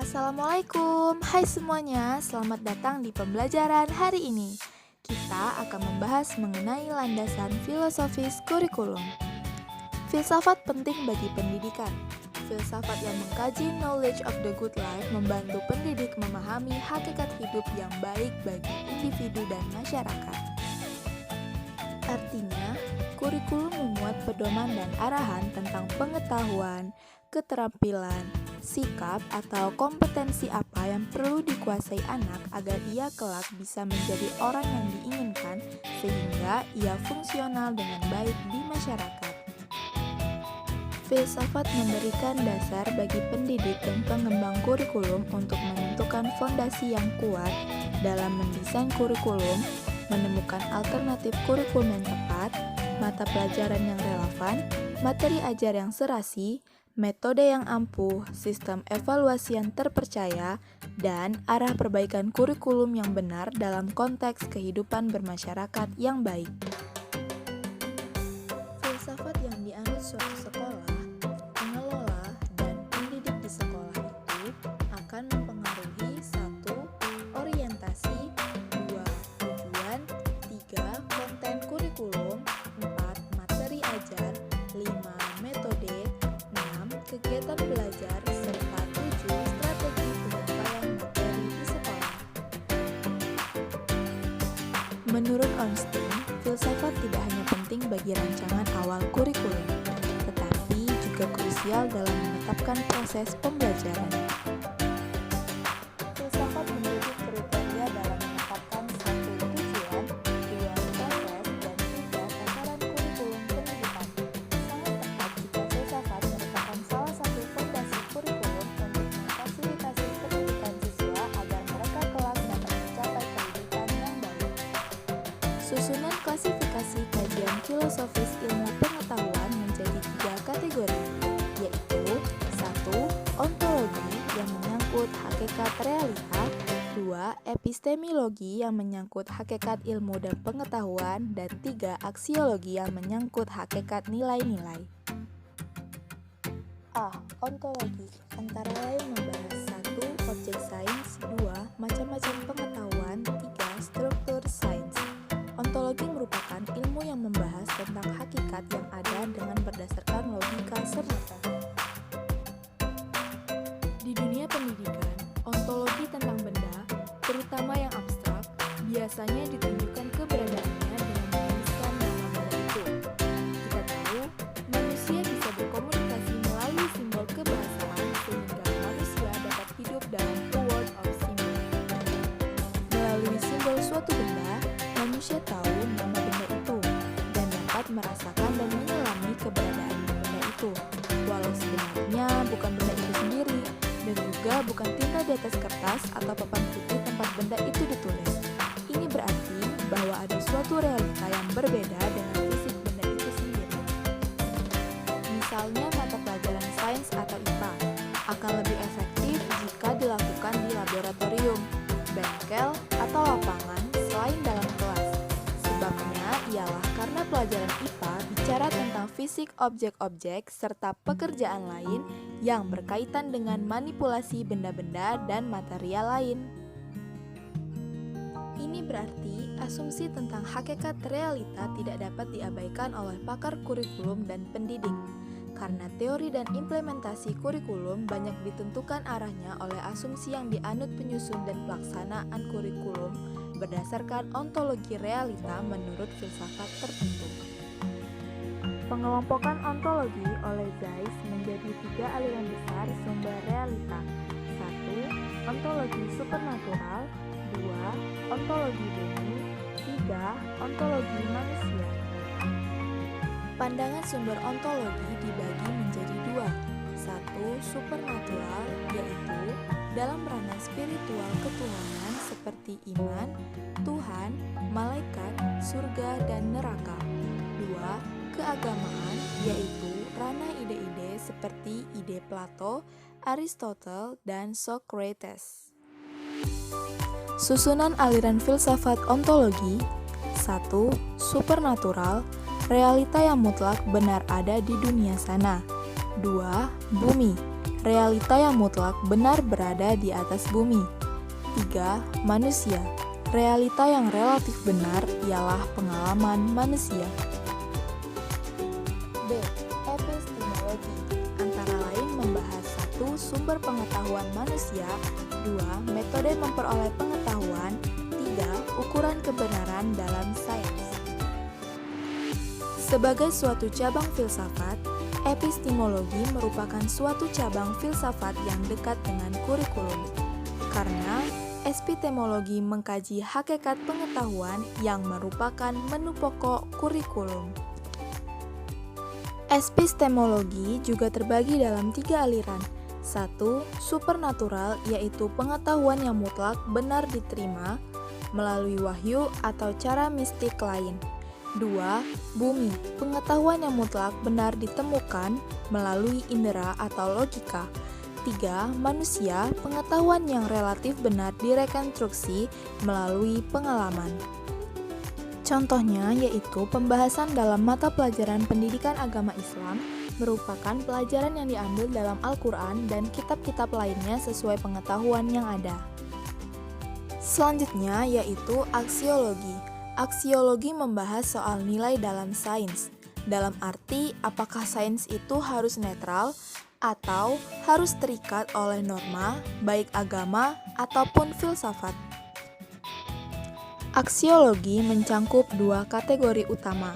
Assalamualaikum, hai semuanya, selamat datang di pembelajaran hari ini. Kita akan membahas mengenai landasan filosofis kurikulum. Filsafat penting bagi pendidikan. Filsafat yang mengkaji knowledge of the good life membantu pendidik memahami hakikat hidup yang baik bagi individu dan masyarakat. Artinya, kurikulum memuat pedoman dan arahan tentang pengetahuan, keterampilan, sikap atau kompetensi apa yang perlu dikuasai anak agar ia kelak bisa menjadi orang yang diinginkan sehingga ia fungsional dengan baik di masyarakat. Filsafat memberikan dasar bagi pendidik dan pengembang kurikulum untuk menentukan fondasi yang kuat dalam mendesain kurikulum, menemukan alternatif kurikulum yang tepat, mata pelajaran yang relevan, materi ajar yang serasi, metode yang ampuh, sistem evaluasi yang terpercaya, dan arah perbaikan kurikulum yang benar dalam konteks kehidupan bermasyarakat yang baik. Filsafat yang dianut suatu sekolah, pengelola, dan pendidik di sekolah itu akan mempengaruhi 1. Orientasi, 2. Tujuan, 3. Konten kurikulum, 4. Materi ajar, 5. Metode, kegiatan belajar, serta 7. Strategi penyampaian materi di sekolah. Menurut Ornstein, filsafat tidak hanya penting bagi rancangan awal kurikulum, tetapi juga krusial dalam menetapkan proses pembelajaran. Filsafat memiliki kriteria dalam menetapkan 1. Tujuan, 2. Proses, dan 3. Tataran kurikulum pendidikan. Sangat tepat jika filsafat merupakan salah satu fondasi kurikulum untuk memfasilitasi pendidikan siswa agar mereka kelak dapat mencapai pendidikan yang baik. Susunan klasifikasi kajian filosofis ilmu pengetahuan menjadi 3 kategori, yaitu 1. Ontologi yang menyangkut hakikat realita, 2. Epistemologi yang menyangkut hakikat ilmu dan pengetahuan, dan 3. Aksiologi yang menyangkut hakikat nilai-nilai. A. Ontologi antara lain membahas 1. Objek sains, 2. Macam-macam pengetahuan, 3. Struktur sains. Ontologi merupakan ilmu yang membahas tentang hakikat yang ada dengan berdasarkan logika semata. Di dunia pendidikan, ontologi tentang benda, terutama yang abstrak, biasanya ditunjukkan keberadaannya dengan menuliskan nama benda itu. Kita tahu, manusia bisa berkomunikasi melalui simbol kebahasaan sehingga manusia dapat hidup dalam a world of symbol. Melalui simbol suatu benda, manusia tahu nama benda itu dan dapat merasakan dan menyelami keberadaan benda itu, walau sebenarnya bukan benda itu sendiri dan juga bukan tinta di atas kertas atau papan putih tempat benda itu ditulis. Ini berarti bahwa ada suatu realita yang berbeda dengan fisik benda itu sendiri. Misalnya mata pelajaran sains atau IPA akan lebih efektif jika dilakukan di laboratorium, bengkel, atau lapangan selain dalam kelas. Sebabnya ialah karena pelajaran IPA bicara tentang fisik objek-objek serta pekerjaan lain yang berkaitan dengan manipulasi benda-benda dan material lain. Ini berarti asumsi tentang hakikat realita tidak dapat diabaikan oleh pakar kurikulum dan pendidik, karena teori dan implementasi kurikulum banyak ditentukan arahnya oleh asumsi yang dianut penyusun dan pelaksanaan kurikulum berdasarkan ontologi realita menurut filsafat tertentu. Pengelompokan ontologi oleh Zeiss menjadi 3 aliran besar sumber realita. 1. Ontologi supernatural, 2. Ontologi bumi, 3. Ontologi manusia. Pandangan sumber ontologi dibagi menjadi 2. 1. Supernatural, yaitu dalam ranah spiritual ketuhanan seperti iman, Tuhan, malaikat, surga, dan neraka. 2. Keagamaan, yaitu ranah ide-ide seperti ide Plato, Aristotle, dan Socrates. Susunan aliran filsafat ontologi. 1. Supernatural, realita yang mutlak benar ada di dunia sana. 2. Bumi, realita yang mutlak benar berada di atas bumi. 3. Manusia, realita yang relatif benar ialah pengalaman manusia. D. Epistemologi, antara lain membahas 1. Sumber pengetahuan manusia, 2. Metode memperoleh pengetahuan, 3. Ukuran kebenaran dalam sains. Sebagai suatu cabang filsafat, epistemologi merupakan suatu cabang filsafat yang dekat dengan kurikulum. Karena epistemologi mengkaji hakikat pengetahuan yang merupakan menu pokok kurikulum. Epistemologi juga terbagi dalam 3 aliran. 1. Supernatural, yaitu pengetahuan yang mutlak benar diterima melalui wahyu atau cara mistik lain. 2. Bumi, pengetahuan yang mutlak benar ditemukan melalui indera atau logika. 3. Manusia, pengetahuan yang relatif benar direkonstruksi melalui pengalaman. Contohnya yaitu pembahasan dalam mata pelajaran pendidikan agama Islam merupakan pelajaran yang diambil dalam Al-Quran dan kitab-kitab lainnya sesuai pengetahuan yang ada. Selanjutnya yaitu aksiologi. Aksiologi membahas soal nilai dalam sains, dalam arti apakah sains itu harus netral atau harus terikat oleh norma, baik agama ataupun filsafat. Aksiologi mencangkup 2 kategori utama,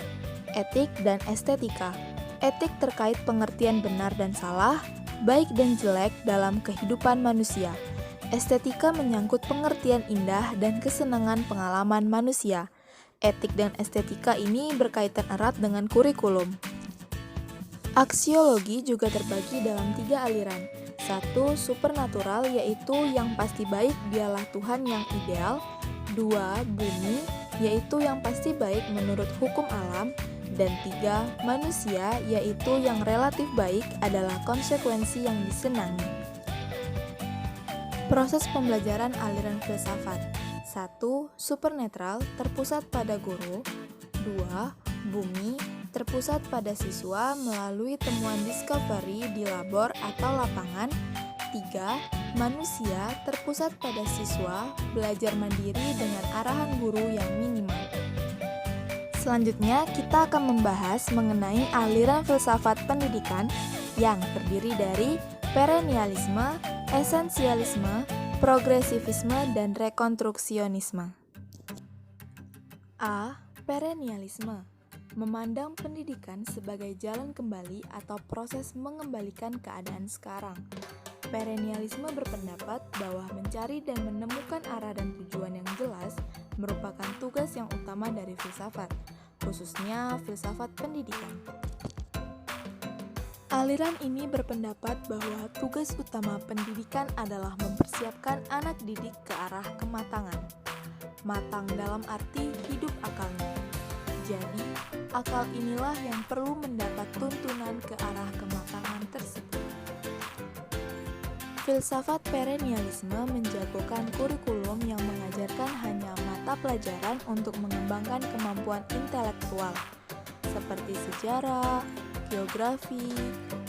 etik dan estetika. Etik terkait pengertian benar dan salah, baik dan jelek dalam kehidupan manusia. Estetika menyangkut pengertian indah dan kesenangan pengalaman manusia. Etik dan estetika ini berkaitan erat dengan kurikulum. Aksiologi juga terbagi dalam 3 aliran. 1. Supernatural, yaitu yang pasti baik dialah Tuhan yang ideal. 2. Bumi, yaitu yang pasti baik menurut hukum alam. Dan 3. Manusia, yaitu yang relatif baik adalah konsekuensi yang disenangi. Proses pembelajaran aliran filsafat. 1. Supernatural, terpusat pada guru. 2. Bumi, terpusat pada siswa melalui temuan discovery di labor atau lapangan. 3. Manusia, terpusat pada siswa, belajar mandiri dengan arahan guru yang minimal. Selanjutnya, kita akan membahas mengenai aliran filsafat pendidikan yang terdiri dari perennialisme, esensialisme, progresivisme, dan rekonstruksionisme. A. Perennialisme, memandang pendidikan sebagai jalan kembali atau proses mengembalikan keadaan sekarang. Perennialisme berpendapat bahwa mencari dan menemukan arah dan tujuan yang jelas merupakan tugas yang utama dari filsafat, khususnya filsafat pendidikan. Aliran ini berpendapat bahwa tugas utama pendidikan adalah mempersiapkan anak didik ke arah kematangan. Matang dalam arti hidup akalnya. Jadi, akal inilah yang perlu mendapat tuntunan ke arah kematangan tersebut. Filsafat perennialisme menjagokan kurikulum yang mengajarkan hanya mata pelajaran untuk mengembangkan kemampuan intelektual, seperti sejarah, geografi,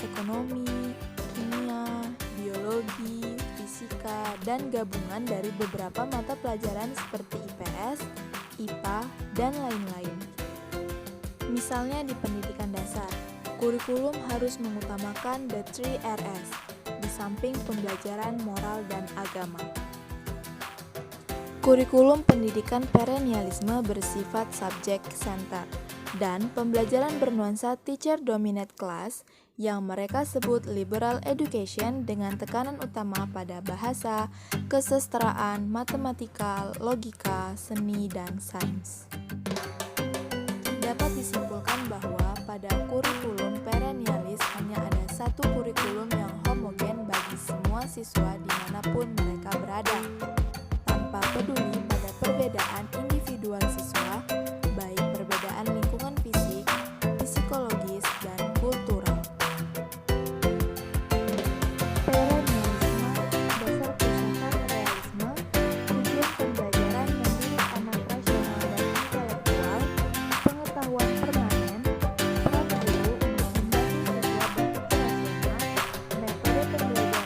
ekonomi, kimia, biologi, fisika, dan gabungan dari beberapa mata pelajaran seperti IPS, IPA, dan lain-lain. Misalnya di pendidikan dasar, kurikulum harus mengutamakan the 3 Rs, di samping pembelajaran moral dan agama. Kurikulum pendidikan perennialisme bersifat subject center dan pembelajaran bernuansa teacher-dominate class yang mereka sebut liberal education dengan tekanan utama pada bahasa, kesetaraan, matematika, logika, seni, dan sains. Dapat disimpulkan bahwa pada kurikulum perennialis hanya ada satu kurikulum yang homogen bagi semua siswa dimanapun mereka berada, tanpa peduli pada perbedaan individual siswa, baik perbedaan lingkungan fisik, psikologis, dan kultural. Perennialisme, dasar filsafat realisme, tujuan pembelajaran mendidik anak rasional dan intelektual, pengetahuan permanen, peran guru untuk membantu siswa berpikir rasional, metode pembelajaran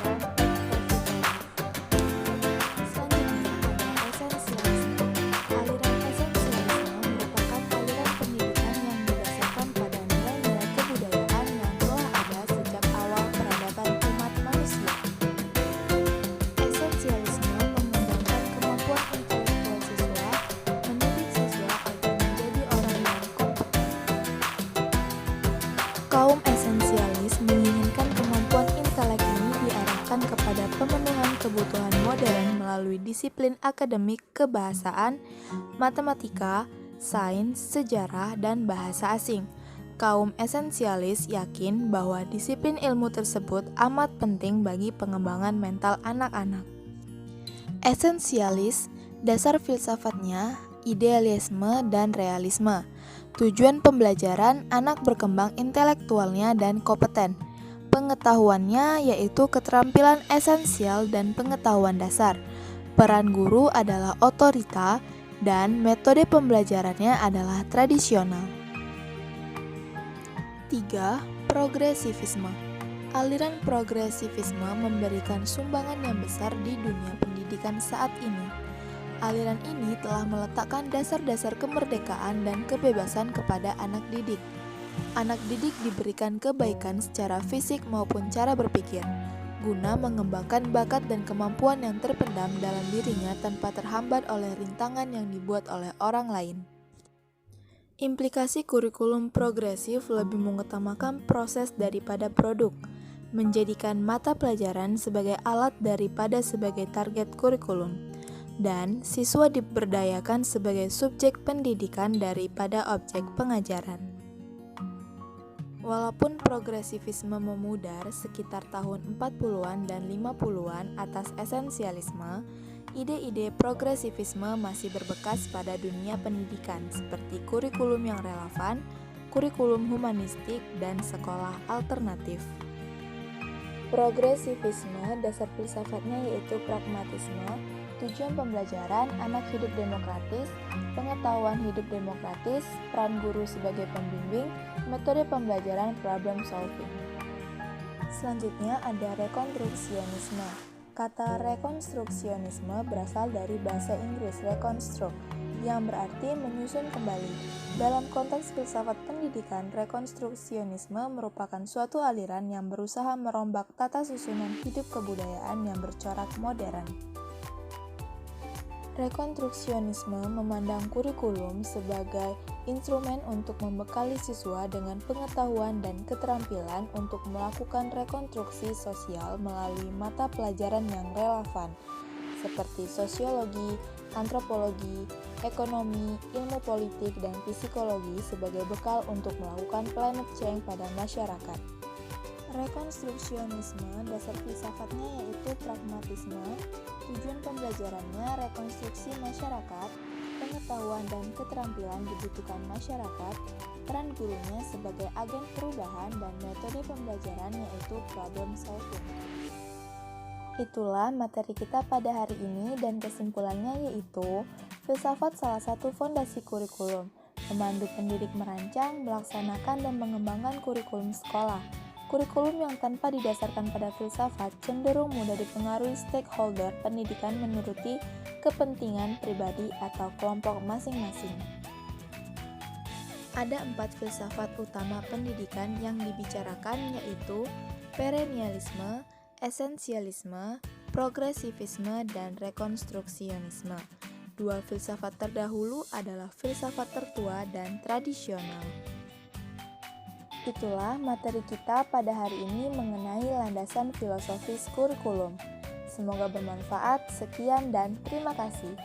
pemenuhan kebutuhan modern melalui disiplin akademik kebahasaan, matematika, sains, sejarah, dan bahasa asing. Kaum esensialis yakin bahwa disiplin ilmu tersebut amat penting bagi pengembangan mental anak-anak. Esensialis, dasar filsafatnya, idealisme dan realisme. Tujuan pembelajaran, anak berkembang intelektualnya dan kompeten. Pengetahuannya yaitu keterampilan esensial dan pengetahuan dasar. Peran guru adalah otorita dan metode pembelajarannya adalah tradisional. 3. Progresivisme. Aliran progresivisme memberikan sumbangan yang besar di dunia pendidikan saat ini. Aliran ini telah meletakkan dasar-dasar kemerdekaan dan kebebasan kepada anak didik. Anak didik diberikan kebaikan secara fisik maupun cara berpikir, guna mengembangkan bakat dan kemampuan yang terpendam dalam dirinya tanpa terhambat oleh rintangan yang dibuat oleh orang lain. Implikasi kurikulum progresif lebih mengutamakan proses daripada produk, menjadikan mata pelajaran sebagai alat daripada sebagai target kurikulum, dan siswa diberdayakan sebagai subjek pendidikan daripada objek pengajaran. Walaupun progresivisme memudar sekitar tahun 40-an dan 50-an atas esensialisme, ide-ide progresivisme masih berbekas pada dunia pendidikan seperti kurikulum yang relevan, kurikulum humanistik, dan sekolah alternatif. Progresivisme, dasar filsafatnya yaitu pragmatisme, tujuan pembelajaran, anak hidup demokratis, pengetahuan hidup demokratis, peran guru sebagai pembimbing, metode pembelajaran problem solving. Selanjutnya ada rekonstruksionisme. Kata rekonstruksionisme berasal dari bahasa Inggris reconstruct, yang berarti menyusun kembali. Dalam konteks filsafat pendidikan, rekonstruksionisme merupakan suatu aliran yang berusaha merombak tata susunan hidup kebudayaan yang bercorak modern. Rekonstruksionisme memandang kurikulum sebagai instrumen untuk membekali siswa dengan pengetahuan dan keterampilan untuk melakukan rekonstruksi sosial melalui mata pelajaran yang relevan, seperti sosiologi, antropologi, ekonomi, ilmu politik, dan psikologi sebagai bekal untuk melakukan climate change pada masyarakat. Rekonstruksionisme, dasar filsafatnya yaitu pragmatisme, tujuan pembelajarannya rekonstruksi masyarakat, pengetahuan dan keterampilan dibutuhkan masyarakat, peran gurunya sebagai agen perubahan, dan metode pembelajaran yaitu problem solving. Itulah materi kita pada hari ini dan kesimpulannya yaitu filsafat salah satu fondasi kurikulum, memandu pendidik merancang, melaksanakan, dan mengembangkan kurikulum sekolah. Kurikulum yang tanpa didasarkan pada filsafat cenderung mudah dipengaruhi stakeholder pendidikan menuruti kepentingan pribadi atau kelompok masing-masing. Ada 4 filsafat utama pendidikan yang dibicarakan yaitu perennialisme, esensialisme, progresivisme, dan rekonstruksionisme. 2 filsafat terdahulu adalah filsafat tertua dan tradisional. Itulah materi kita pada hari ini mengenai landasan filosofis kurikulum. Semoga bermanfaat. Sekian dan terima kasih.